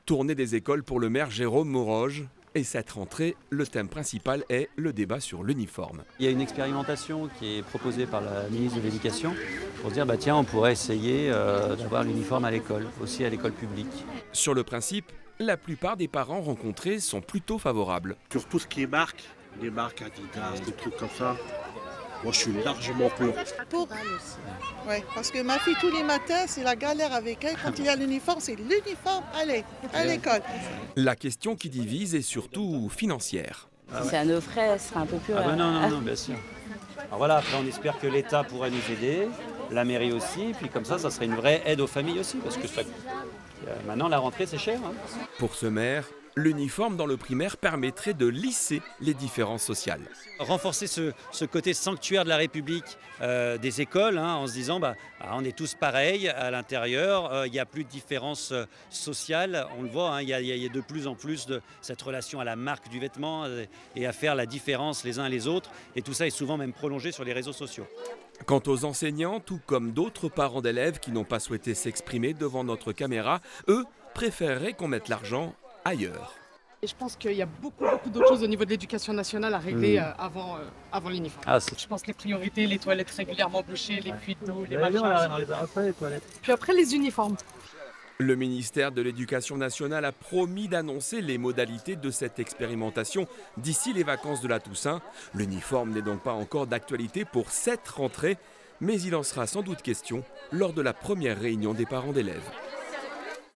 Tournée des écoles pour le maire Jérôme Moroge. Et cette rentrée, le thème principal est le débat sur l'uniforme. Il y a une expérimentation qui est proposée par la ministre de l'Éducation pour se dire tiens, on pourrait essayer d'avoir l'uniforme à l'école, aussi à l'école publique. Sur le principe, la plupart des parents rencontrés sont plutôt favorables. Sur tout ce qui est marque, les marques Adidas, des trucs comme ça, moi je suis largement pour. Pour aussi. Ouais, parce que ma fille tous les matins, c'est la galère avec elle. Quand il y a l'uniforme, c'est l'uniforme, allez, à l'école. La question qui divise est surtout financière. C'est à nos frais, ce sera un peu plus... Non, bien sûr. Alors voilà, après on espère que l'État pourrait nous aider, la mairie aussi, et puis comme ça serait une vraie aide aux familles aussi, parce que maintenant la rentrée c'est cher. Pour ce maire, l'uniforme dans le primaire permettrait de lisser les différences sociales. Renforcer ce côté sanctuaire de la République des écoles, en se disant on est tous pareils à l'intérieur, il n'y a plus de différence sociale, on le voit, il y a de plus en plus de cette relation à la marque du vêtement et à faire la différence les uns et les autres, et tout ça est souvent même prolongé sur les réseaux sociaux. Quant aux enseignants, tout comme d'autres parents d'élèves qui n'ont pas souhaité s'exprimer devant notre caméra, eux préféreraient qu'on mette l'argent ailleurs. Et je pense qu'il y a beaucoup d'autres choses au niveau de l'éducation nationale à régler avant l'uniforme. Je pense les priorités, les toilettes régulièrement bouchées, les fuites d'eau, les machins. Puis après les uniformes. Le ministère de l'Éducation nationale a promis d'annoncer les modalités de cette expérimentation d'ici les vacances de la Toussaint. L'uniforme n'est donc pas encore d'actualité pour cette rentrée, mais il en sera sans doute question lors de la première réunion des parents d'élèves.